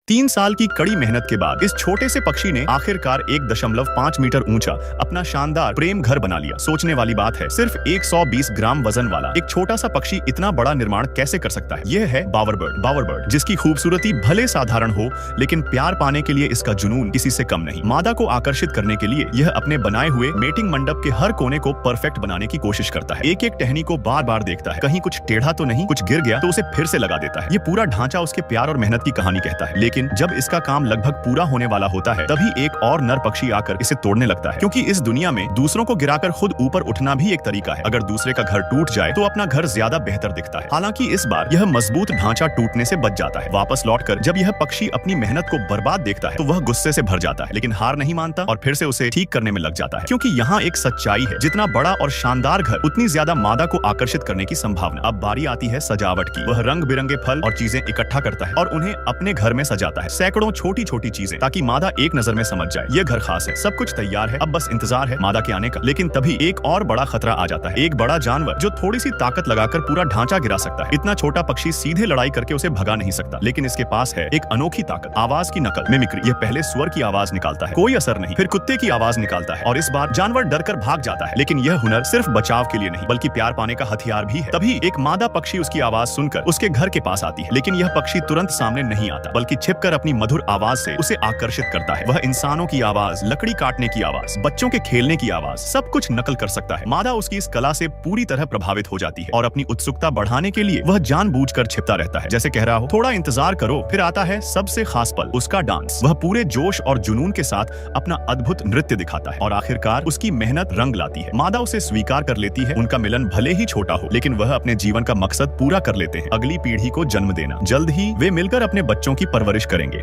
3 साल की कड़ी मेहनत के बाद इस छोटे से पक्षी ने आखिरकार 1.5 मीटर ऊंचा अपना शानदार प्रेम घर बना लिया। सोचने वाली बात है, सिर्फ 120 ग्राम वजन वाला एक छोटा सा पक्षी इतना बड़ा निर्माण कैसे कर सकता है। यह है बावरबर्ड, जिसकी खूबसूरती भले साधारण हो, लेकिन प्यार पाने के लिए इसका जुनून किसी से कम नहीं। मादा को आकर्षित करने के लिए यह अपने बनाए हुए मेटिंग मंडप के हर कोने को परफेक्ट बनाने की कोशिश करता है। एक एक टहनी को बार बार देखता है, कहीं कुछ टेढ़ा तो नहीं, कुछ गिर गया तो उसे फिर से लगा देता है। ये पूरा ढांचा उसके प्यार और मेहनत की कहानी कहता है। लेकिन जब इसका काम लगभग पूरा होने वाला होता है, तभी एक और नर पक्षी आकर इसे तोड़ने लगता है, क्योंकि इस दुनिया में दूसरों को गिराकर खुद ऊपर उठना भी एक तरीका है। अगर दूसरे का घर टूट जाए तो अपना घर ज्यादा बेहतर दिखता है। हालांकि इस बार यह मजबूत ढांचा टूटने से बच जाता है। वापस लौटकर जब यह पक्षी अपनी मेहनत को बर्बाद देखता है तो वह गुस्से से भर जाता है, लेकिन हार नहीं मानता और फिर से उसे ठीक करने में लग जाता है, क्योंकि यहाँ एक सच्चाई है, जितना बड़ा और शानदार घर उतनी ज्यादा मादा को आकर्षित करने की संभावना। अब बारी आती है सजावट की। वह रंग बिरंगे फल और चीजें इकट्ठा करता है और उन्हें अपने घर में सजाता है, सैकड़ों छोटी छोटी चीजें, ताकि मादा एक नजर में समझ जाए यह घर खास है। सब कुछ तैयार है, अब बस इंतजार है मादा के आने का। लेकिन तभी एक और बड़ा खतरा आ जाता है। एक बड़ा जानवर जो थोड़ी सी ताकत लगाकर पूरा ढांचा गिरा सकता है। इतना छोटा पक्षी सीधे लड़ाई करके उसे भगा नहीं सकता, लेकिन इसके पास है एक अनोखी ताकत, आवाज की नकल, मिमिक्री। यह पहले स्वर की आवाज निकालता है, कोई असर नहीं, फिर कुत्ते की आवाज निकालता है और इस बार जानवर डरकर भाग जाता है। लेकिन यह हुनर सिर्फ बचाव के लिए नहीं, बल्कि प्यार पाने का हथियार भी है। तभी एक मादा पक्षी उसकी आवाज सुनकर उसके घर के पास आती है, लेकिन यह पक्षी तुरंत सामने नहीं आता, बल्कि छिपकर अपनी मधुर आवाज से उसे आकर्षित करता है। वह इंसानों की आवाज, लकड़ी काटने की आवाज, बच्चों के खेलने की आवाज, सब कुछ नकल कर सकता है। मादा उसकी इस कला से पूरी तरह प्रभावित हो जाती है और अपनी उत्सुकता बढ़ाने के लिए वह जानबूझकर छिपता रहता है, जैसे कह रहा हो थोड़ा इंतजार करो। फिर आता है सबसे खास पल, उसका डांस। वह पूरे जोश और जुनून के साथ अपना अद्भुत नृत्य दिखाता है और आखिरकार उसकी मेहनत रंग लाती है। मादा उसे स्वीकार कर लेती है। उनका मिलन भले ही छोटा हो, लेकिन वह अपने जीवन का मकसद पूरा कर लेते हैं, अगली पीढ़ी को जन्म देना। जल्द ही वे मिलकर अपने बच्चों की परवरिश करेंगे।